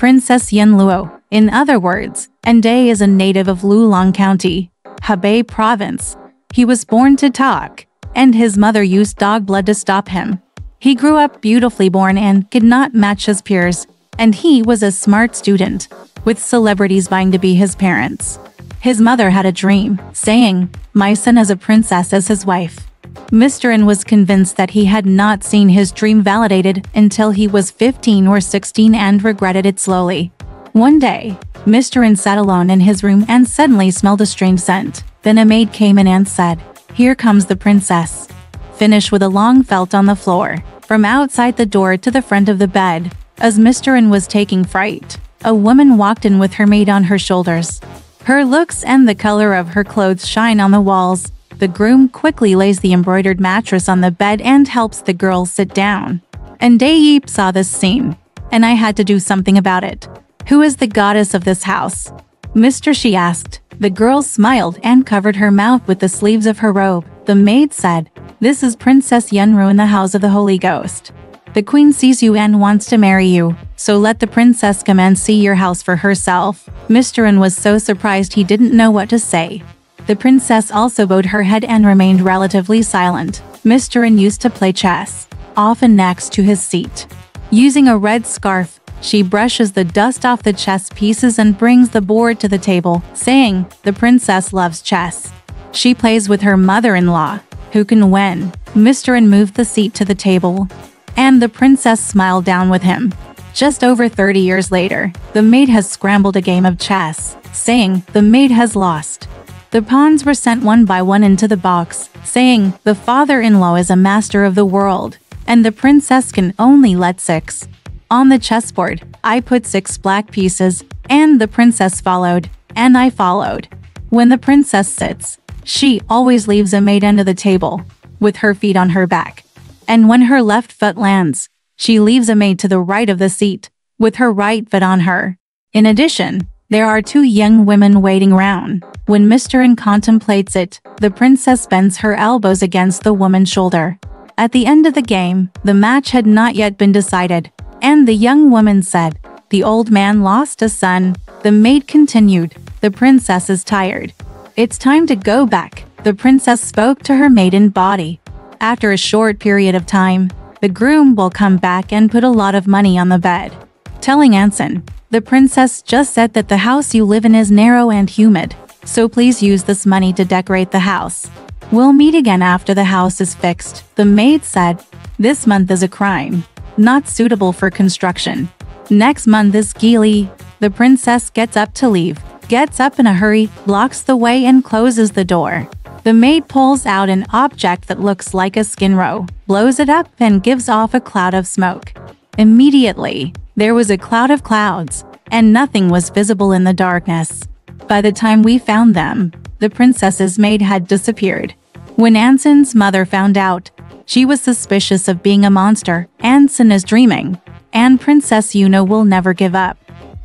Princess Yunluo. In other words, An Daye is a native of Liaozhai County, Hebei Province. He was born to talk, and his mother used dog blood to stop him. He grew up beautifully born and could not match his peers, and he was a smart student, with celebrities vying to be his parents. His mother had a dream, saying, "My son has a princess as his wife." Mr. N was convinced that he had not seen his dream validated until he was 15 or 16 and regretted it slowly. One day, Mr. N sat alone in his room and suddenly smelled a strange scent. Then a maid came in and said, "Here comes the princess." Finish with a long felt on the floor, from outside the door to the front of the bed. As Mr. N was taking fright, a woman walked in with her maid on her shoulders. Her looks and the color of her clothes shine on the walls. The groom quickly lays the embroidered mattress on the bed and helps the girl sit down. An Daye saw this scene, and I had to do something about it. "Who is the goddess of this house, Mr.?" she asked. The girl smiled and covered her mouth with the sleeves of her robe. The maid said, "This is Princess Yunluo in the house of the Holy Ghost. The queen sees you and wants to marry you, so let the princess come and see your house for herself." Mr. N was so surprised he didn't know what to say. The princess also bowed her head and remained relatively silent. Mr. N used to play chess, often next to his seat. Using a red scarf, she brushes the dust off the chess pieces and brings the board to the table, saying, "The princess loves chess. She plays with her mother-in-law. Who can win?" Mr. N moved the seat to the table, and the princess smiled down with him. Just over 30 years later, the maid has scrambled a game of chess, saying, "The maid has lost." The pawns were sent one by one into the box, saying, "The father-in-law is a master of the world, and the princess can only let 6. On the chessboard, I put 6 black pieces, and the princess followed, and I followed. When the princess sits, she always leaves a maid under the table, with her feet on her back. And when her left foot lands, she leaves a maid to the right of the seat, with her right foot on her. In addition, there are 2 young women waiting round. When Mr. N contemplates it, the princess bends her elbows against the woman's shoulder. At the end of the game, the match had not yet been decided, and the young woman said, "The old man lost a son." The maid continued, "The princess is tired. It's time to go back." The princess spoke to her maiden body. After a short period of time, the groom will come back and put a lot of money on the bed. Telling Anson, "The princess just said that the house you live in is narrow and humid, so please use this money to decorate the house. We'll meet again after the house is fixed." The maid said, "This month is a crime, not suitable for construction. Next month is Gili." The princess gets up to leave, gets up in a hurry, blocks the way and closes the door. The maid pulls out an object that looks like a skin row, blows it up and gives off a cloud of smoke. Immediately, there was a cloud of clouds, and nothing was visible in the darkness. By the time we found them, the princess's maid had disappeared. When Anson's mother found out, she was suspicious of being a monster. Anson is dreaming, and Princess Yunluo will never give up.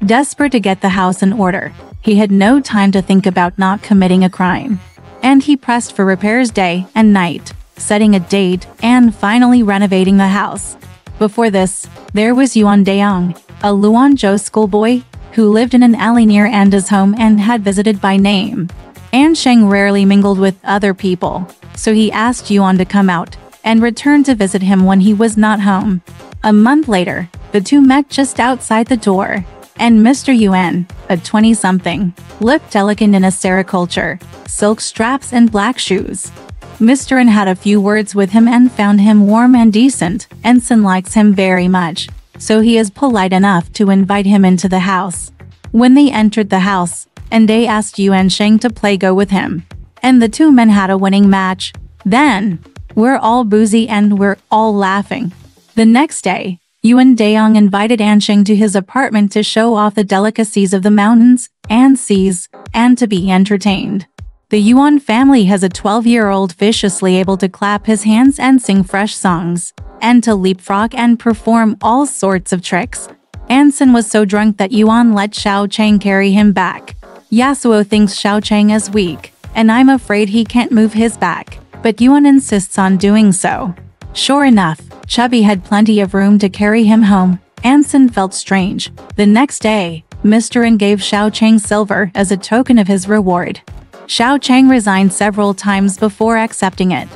Desperate to get the house in order, he had no time to think about not committing a crime. And he pressed for repairs day and night, setting a date and finally renovating the house. Before this, there was An Daye, a Liaozhai schoolboy, who lived in an alley near Anda's home and had visited by name. Ansheng rarely mingled with other people, so he asked Yuan to come out and return to visit him when he was not home. A month later, the two met just outside the door, and Mr. Yuan, a 20-something, looked elegant in a sericulture, silk straps and black shoes. Mr. N had a few words with him and found him warm and decent. Ensign likes him very much, so he is polite enough to invite him into the house. When they entered the house, An Daye asked Yuan Sheng to play Go with him, and the two men had a winning match. Then, we're all boozy and we're all laughing. The next day, An Daye invited Ansheng to his apartment to show off the delicacies of the mountains and seas, and to be entertained. The Yuan family has a 12-year-old viciously able to clap his hands and sing fresh songs, and to leapfrog and perform all sorts of tricks. Anson was so drunk that Yuan let Xiao Chang carry him back. Yasuo thinks Xiao Chang is weak, and I'm afraid he can't move his back, but Yuan insists on doing so. Sure enough, Chubby had plenty of room to carry him home, Anson felt strange. The next day, Mr. An gave Xiao Chang silver as a token of his reward. Xiao Chang resigned several times before accepting it.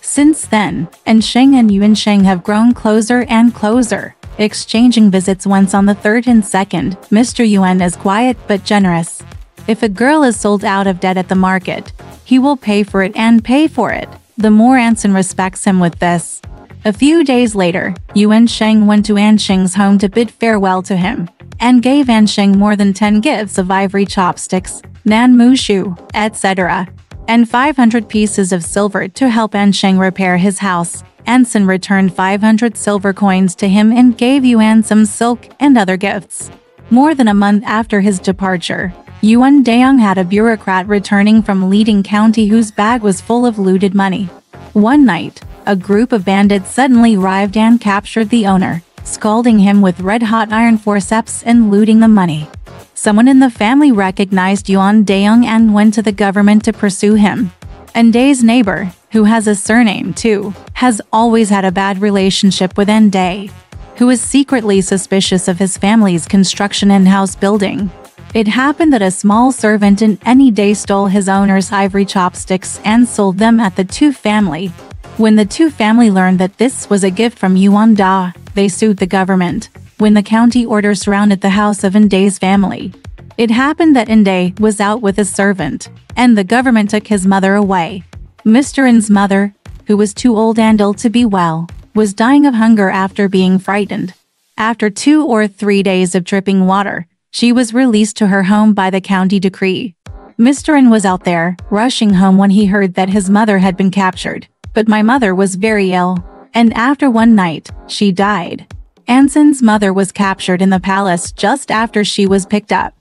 Since then, An Sheng and Yuan Sheng have grown closer and closer, exchanging visits once on the 3rd and 2nd. Mr. Yuan is quiet but generous. If a girl is sold out of debt at the market, he will pay for it and pay for it. The more Anson respects him with this. A few days later, Yuan Sheng went to An Sheng's home to bid farewell to him, and gave An Sheng more than 10 gifts of ivory chopsticks, nan mu shu, etc., and 500 pieces of silver to help An Sheng repair his house. Anson returned 500 silver coins to him and gave Yuan some silk and other gifts. More than a month after his departure, An Daye had a bureaucrat returning from leading county whose bag was full of looted money. One night, a group of bandits suddenly arrived and captured the owner, scalding him with red-hot iron forceps and looting the money. Someone in the family recognized An Daye and went to the government to pursue him. An Daye's neighbor, who has a surname too, has always had a bad relationship with An Daye, who is secretly suspicious of his family's construction and house building. It happened that a small servant in An Daye stole his owner's ivory chopsticks and sold them at the Tu family. When the Tu family learned that this was a gift from An Daye, they sued the government. When the county order surrounded the house of An Daye's family, it happened that An Daye was out with his servant, and the government took his mother away. Mr. An's mother, who was too old and ill to be well, was dying of hunger after being frightened. After 2 or 3 days of dripping water, she was released to her home by the county decree. Mr. An was out there, rushing home when he heard that his mother had been captured. But my mother was very ill, and after one night, she died. Anson's mother was captured in the palace just after she was picked up.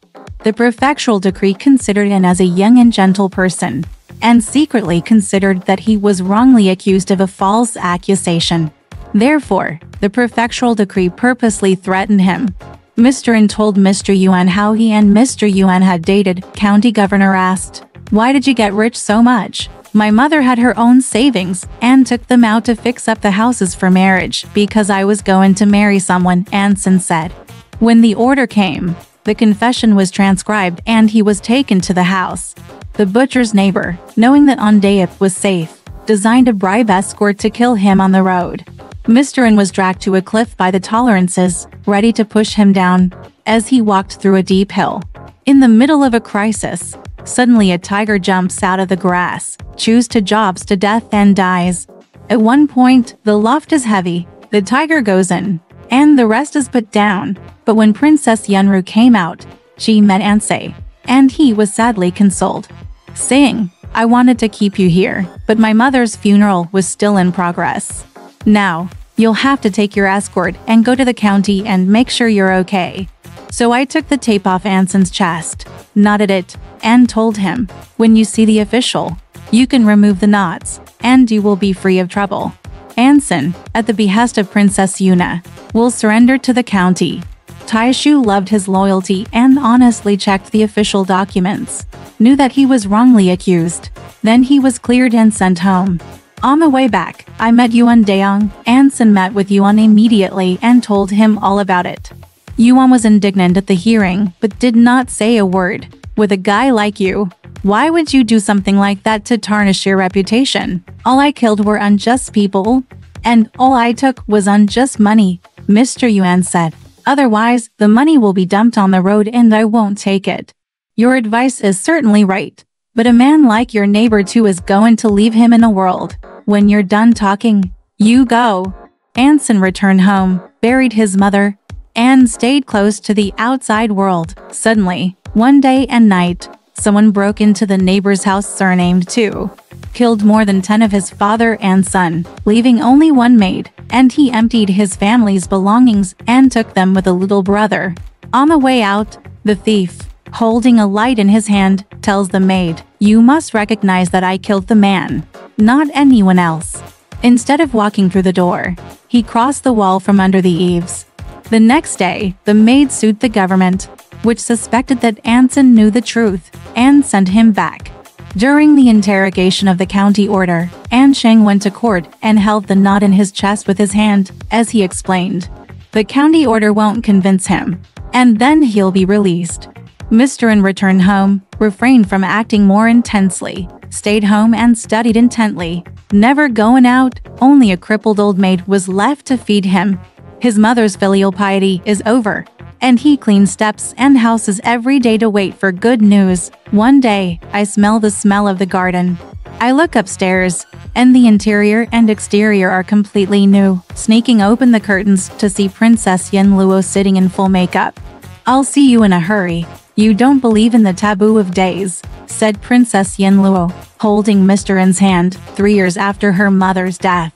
The prefectural decree considered An as a young and gentle person, and secretly considered that he was wrongly accused of a false accusation. Therefore, the prefectural decree purposely threatened him. Mr. An told Mr. Yuan how he and Mr. Yuan had dated. County governor asked, "Why did you get rich so much?" "My mother had her own savings and took them out to fix up the houses for marriage because I was going to marry someone," Anson said. When the order came, the confession was transcribed and he was taken to the house. The butcher's neighbor, knowing that An Daye was safe, designed a bribe escort to kill him on the road. Mr. An was dragged to a cliff by the tolerances, ready to push him down, as he walked through a deep hill. In the middle of a crisis, suddenly a tiger jumps out of the grass, chews two jobs to death and dies. At one point, the loft is heavy, the tiger goes in, and the rest is put down. But when Princess Yunluo came out, she met An Daye, and he was sadly consoled, saying, "I wanted to keep you here, but my mother's funeral was still in progress. Now, you'll have to take your escort and go to the county and make sure you're okay." So I took the tape off Anson's chest, knotted it, and told him, "When you see the official, you can remove the knots, and you will be free of trouble." Anson, at the behest of Princess Yunluo, will surrender to the county. Taishu loved his loyalty and honestly checked the official documents, knew that he was wrongly accused. Then he was cleared and sent home. On the way back, I met An Daye. Anson met with An immediately and told him all about it. An was indignant at the hearing, but did not say a word. "With a guy like you, why would you do something like that to tarnish your reputation? All I killed were unjust people, and all I took was unjust money," Mr. Yuan said. "Otherwise, the money will be dumped on the road and I won't take it. Your advice is certainly right, but a man like your neighbor too is going to leave him in a world. When you're done talking, you go." Anson returned home, buried his mother, and stayed close to the outside world. Suddenly, one day and night, someone broke into the neighbor's house surnamed Tu, killed more than 10 of his father and son, leaving only one maid, and he emptied his family's belongings and took them with a little brother. On the way out, the thief, holding a light in his hand, tells the maid, "You must recognize that I killed the man, not anyone else." Instead of walking through the door, he crossed the wall from under the eaves. The next day, the maid sued the government, which suspected that Anson knew the truth, and sent him back. During the interrogation of the county order, An Sheng went to court and held the knot in his chest with his hand, as he explained. The county order won't convince him, and then he'll be released. Mr. An returned home, refrained from acting more intensely, stayed home and studied intently, never going out. Only a crippled old maid was left to feed him. His mother's filial piety is over, and he cleans steps and houses every day to wait for good news. One day, I smell the smell of the garden. I look upstairs, and the interior and exterior are completely new, sneaking open the curtains to see Princess Yunluo sitting in full makeup. "I'll see you in a hurry. You don't believe in the taboo of days," said Princess Yunluo, holding Mr. An's hand 3 years after her mother's death.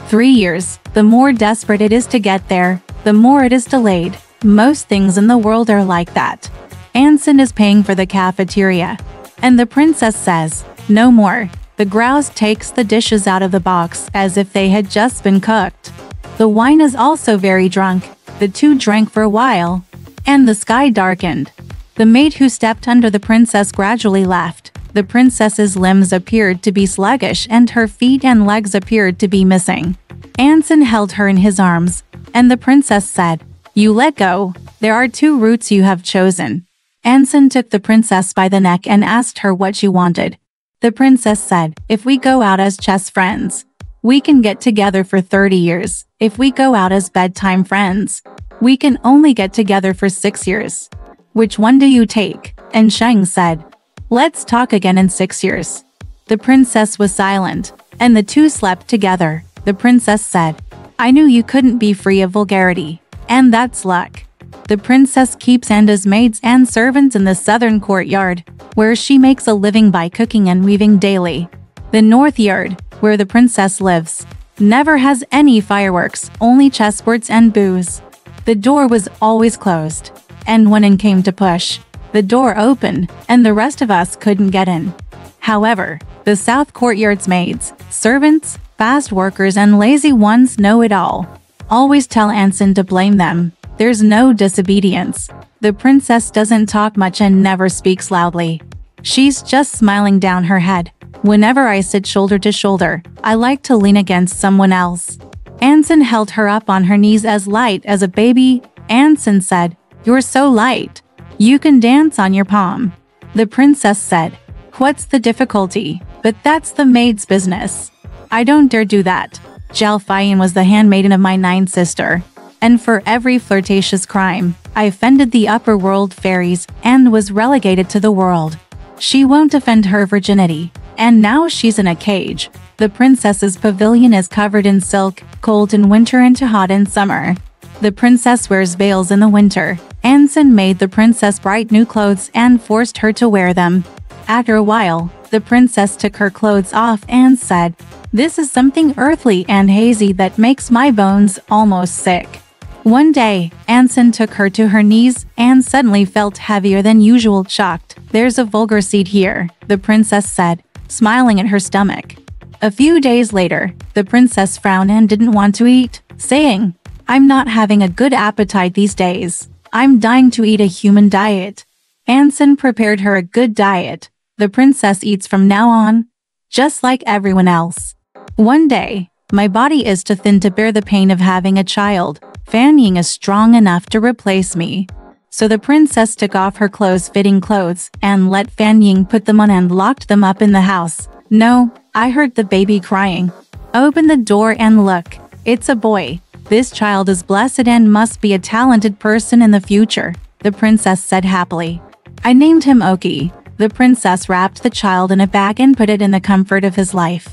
3 years. The more desperate it is to get there, the more it is delayed. Most things in the world are like that. Anson is paying for the cafeteria, and the princess says, "No more." The grouse takes the dishes out of the box as if they had just been cooked. The wine is also very drunk. The two drank for a while, and the sky darkened. The maid who stepped under the princess gradually left. The princess's limbs appeared to be sluggish and her feet and legs appeared to be missing. Anson held her in his arms, and the princess said, "You let go. There are 2 routes you have chosen." Anson took the princess by the neck and asked her what she wanted. The princess said, "If we go out as chess friends, we can get together for 30 years. If we go out as bedtime friends, we can only get together for 6 years. Which one do you take?" And Sheng said, "Let's talk again in 6 years." The princess was silent, and the two slept together. The princess said, "I knew you couldn't be free of vulgarity, and that's luck." The princess keeps Anda's maids and servants in the southern courtyard, where she makes a living by cooking and weaving daily. The north yard, where the princess lives, never has any fireworks, only chessboards and booze. The door was always closed, and when it came to push, the door opened, and the rest of us couldn't get in. However, the south courtyard's maids, servants, fast workers and lazy ones know it all. Always tell Anson to blame them. There's no disobedience. The princess doesn't talk much and never speaks loudly. She's just smiling down her head. Whenever I sit shoulder to shoulder, I like to lean against someone else. Anson held her up on her knees as light as a baby. Anson said, "You're so light. You can dance on your palm." The princess said, "What's the difficulty? But that's the maid's business. I don't dare do that. Zhao Feiyan was the handmaiden of my 9th sister, and for every flirtatious crime, I offended the upper world fairies and was relegated to the world. She won't defend her virginity, and now she's in a cage. The princess's pavilion is covered in silk, cold in winter and hot in summer. The princess wears veils in the winter." Anson made the princess bright new clothes and forced her to wear them. After a while, the princess took her clothes off and said, "This is something earthly and hazy that makes my bones almost sick." One day, Anson took her to her knees and suddenly felt heavier than usual. Shocked. "There's a vulgar seed here," the princess said, smiling at her stomach. A few days later, the princess frowned and didn't want to eat, saying, "I'm not having a good appetite these days. I'm dying to eat a human diet." Anson prepared her a good diet. The princess eats from now on, just like everyone else. One day, "My body is too thin to bear the pain of having a child. Fan Ying is strong enough to replace me." So the princess took off her clothes-fitting clothes and let Fan Ying put them on and locked them up in the house. "No, I heard the baby crying. Open the door and look. It's a boy. This child is blessed and must be a talented person in the future," the princess said happily. "I named him Oki." The princess wrapped the child in a bag and put it in the comfort of his life,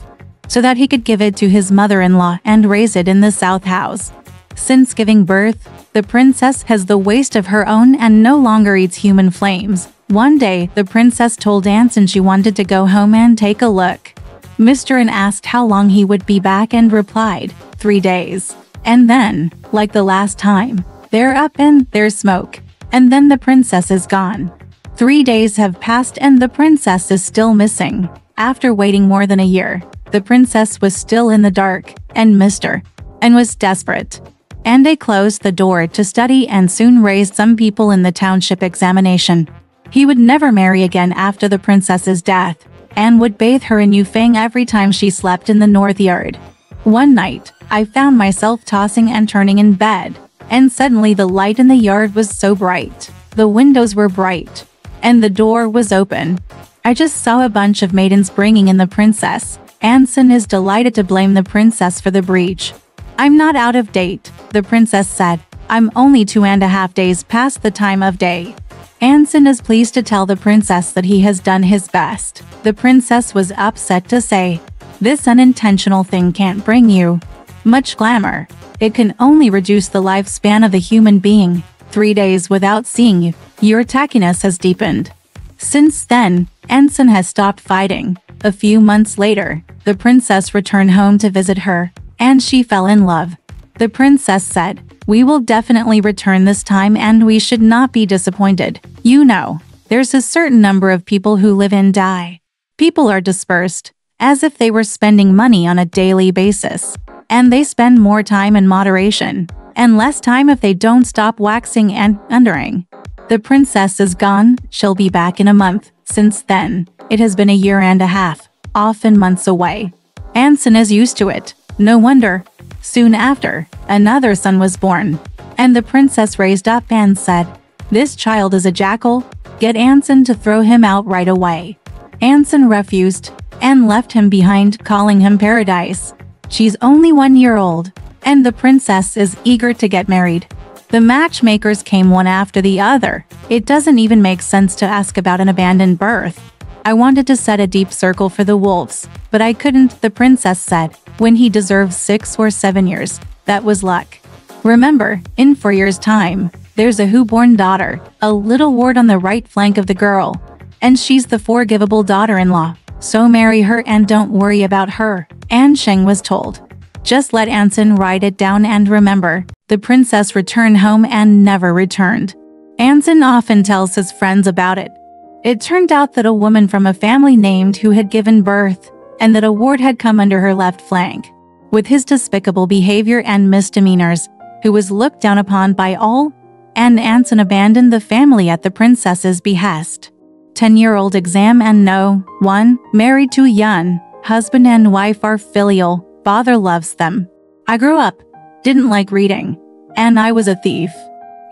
so that he could give it to his mother-in-law and raise it in the south house. Since giving birth, the princess has the waist of her own and no longer eats human flames. One day, the princess told Anson she wanted to go home and take a look. Mr. An asked how long he would be back and replied, 3 days. And then, like the last time, they're up and there's smoke. And then the princess is gone. 3 days have passed and the princess is still missing. After waiting more than a year, the princess was still in the dark, and Mr. An was desperate. An Daye closed the door to study and soon raised some people in the township examination. He would never marry again after the princess's death, and would bathe her in Yufeng every time she slept in the north yard. One night, I found myself tossing and turning in bed. and suddenly the light in the yard was so bright. The windows were bright, and the door was open. I just saw a bunch of maidens bringing in the princess. Anson is delighted to blame the princess for the breach. I'm not out of date, the princess said. I'm only 2.5 days past the time of day. Anson is pleased to tell the princess that he has done his best. The princess was upset to say, this unintentional thing can't bring you much glamour. It can only reduce the lifespan of the human being. 3 days without seeing you, your tackiness has deepened. Since then, Anson has stopped fighting. A few months later, the princess returned home to visit her, and she fell in love. The princess said, we will definitely return this time and we should not be disappointed. You know, there's a certain number of people who live in Daye. People are dispersed, as if they were spending money on a daily basis. And they spend more time in moderation, and less time if they don't stop waxing and wondering. The princess is gone, she'll be back in a month. Since then, it has been 1.5 years, often months away. Anson is used to it. No wonder. Soon after, another son was born, and the princess raised up and said, this child is a jackal, get Anson to throw him out right away. Anson refused, and left him behind, calling him Paradise. She's only 1 year old, and the princess is eager to get married. The matchmakers came one after the other. It doesn't even make sense to ask about an abandoned birth. I wanted to set a deep circle for the wolves, but I couldn't, the princess said. When he deserves 6 or 7 years, that was luck. Remember, in 4 years' time, there's a who-born daughter, a little wart on the right flank of the girl, and she's the forgivable daughter-in-law. So marry her and don't worry about her, An Sheng was told. Just let Anson write it down and remember, the princess returned home and never returned. Anson often tells his friends about it. It turned out that a woman from a family named who had given birth, and that a wart had come under her left flank. With his despicable behavior and misdemeanors, who was looked down upon by all, and Anson abandoned the family at the princess's behest. 10-year-old exam and no one, married to Yun, husband and wife are filial, father loves them. I grew up, didn't like reading, and I was a thief.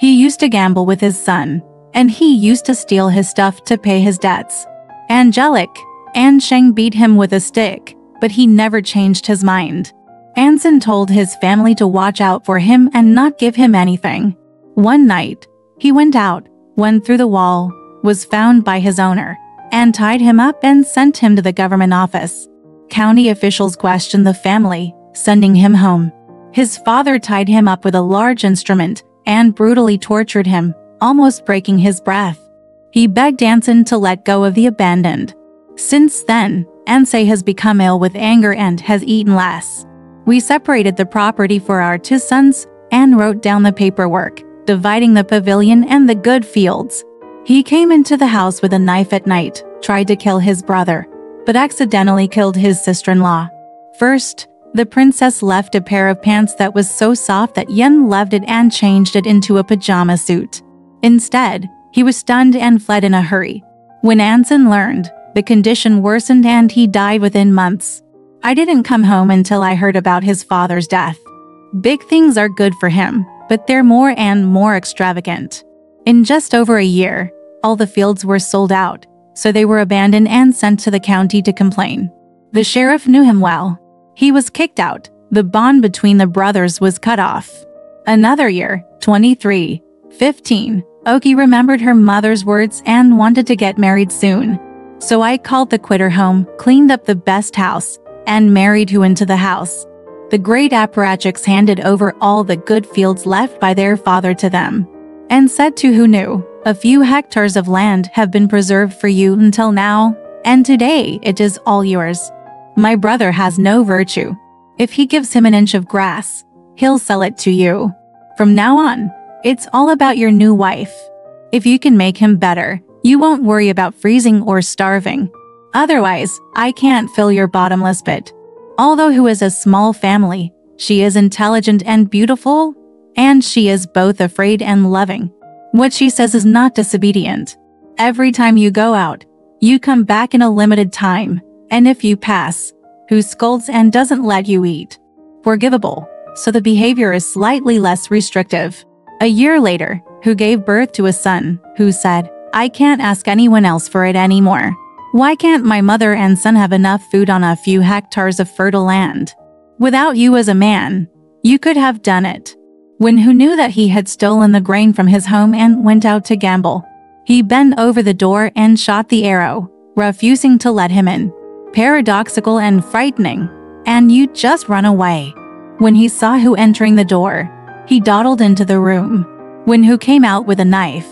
He used to gamble with his son, and he used to steal his stuff to pay his debts. Angelic, An Sheng beat him with a stick, but he never changed his mind. Anson told his family to watch out for him and not give him anything. One night, he went out, went through the wall, was found by his owner, and tied him up and sent him to the government office. County officials questioned the family, sending him home. His father tied him up with a large instrument and brutally tortured him, almost breaking his breath. He begged Anson to let go of the abandoned. Since then, Ansay has become ill with anger and has eaten less. We separated the property for our 2 sons and wrote down the paperwork, dividing the pavilion and the good fields. He came into the house with a knife at night, tried to kill his brother, but accidentally killed his sister-in-law. First, the princess left a pair of pants that was so soft that Yun loved it and changed it into a pajama suit. Instead, he was stunned and fled in a hurry. When Anson learned, the condition worsened and he died within months. I didn't come home until I heard about his father's death. Big things are good for him, but they're more and more extravagant. In just over a year, all the fields were sold out, so they were abandoned and sent to the county to complain. The sheriff knew him well. He was kicked out. The bond between the brothers was cut off. Another year, 2315, Oki remembered her mother's words and wanted to get married soon. So I called the quitter home, cleaned up the best house, and married who into the house. The great apparatchiks handed over all the good fields left by their father to them, and said to who knew, a few hectares of land have been preserved for you until now, and today it is all yours. My brother has no virtue. If he gives him an inch of grass, he'll sell it to you. From now on, it's all about your new wife. If you can make him better, you won't worry about freezing or starving. Otherwise, I can't fill your bottomless pit. Although who is a small family, she is intelligent and beautiful, and she is both afraid and loving. What she says is not disobedient. Every time you go out, you come back in a limited time, and if you pass, who scolds and doesn't let you eat. Forgivable, so the behavior is slightly less restrictive. A year later, who gave birth to a son, who said, "I can't ask anyone else for it anymore. Why can't my mother and son have enough food on a few hectares of fertile land? Without you as a man, you could have done it." When Who knew that he had stolen the grain from his home and went out to gamble, he bent over the door and shot the arrow, refusing to let him in. Paradoxical and frightening, and you'd just run away. When he saw Who entering the door, he dawdled into the room. When Who came out with a knife,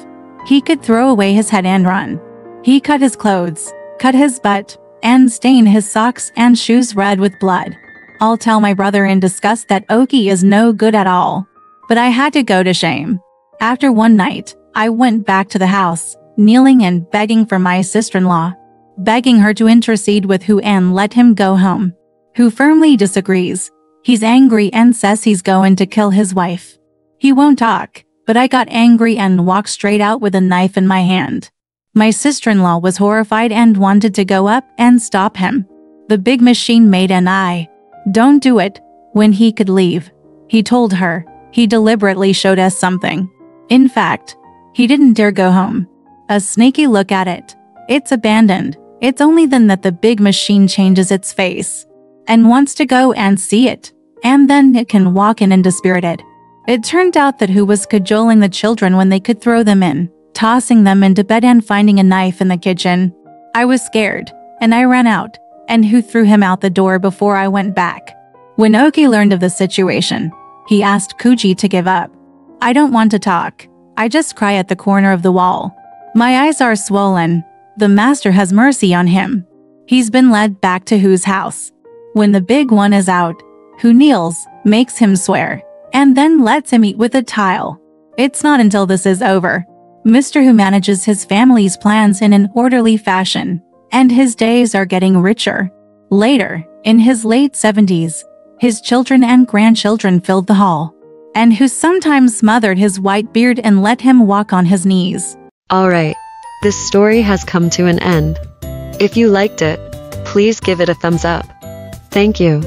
he could throw away his head and run. He cut his clothes, cut his butt, and stain his socks and shoes red with blood. I'll tell my brother in disgust that Oki is no good at all. But I had to go to shame. After one night, I went back to the house, kneeling and begging for my sister-in-law, begging her to intercede with Who and let him go home. Who firmly disagrees. He's angry and says he's going to kill his wife. He won't talk, but I got angry and walked straight out with a knife in my hand. My sister-in-law was horrified and wanted to go up and stop him. The big machine maid and I, "Don't do it," when he could leave. He told her. He deliberately showed us something. In fact, he didn't dare go home. A sneaky look at it. It's abandoned. It's only then that the big machine changes its face and wants to go and see it, and then it can walk in dispirited. It turned out that Who was cajoling the children when they could throw them in, tossing them into bed and finding a knife in the kitchen. I was scared, and I ran out, and Who threw him out the door before I went back. When Oki learned of the situation, he asked Kuji to give up. "I don't want to talk. I just cry at the corner of the wall. My eyes are swollen. The master has mercy on him." He's been led back to Who's house. When the big one is out, Who kneels, makes him swear, and then lets him eat with a tile. It's not until this is over. Mr. Who manages his family's plans in an orderly fashion, and his days are getting richer. Later, in his late 70s, his children and grandchildren filled the hall, and Who sometimes smothered his white beard and let him walk on his knees. Alright, this story has come to an end. If you liked it, please give it a thumbs up. Thank you.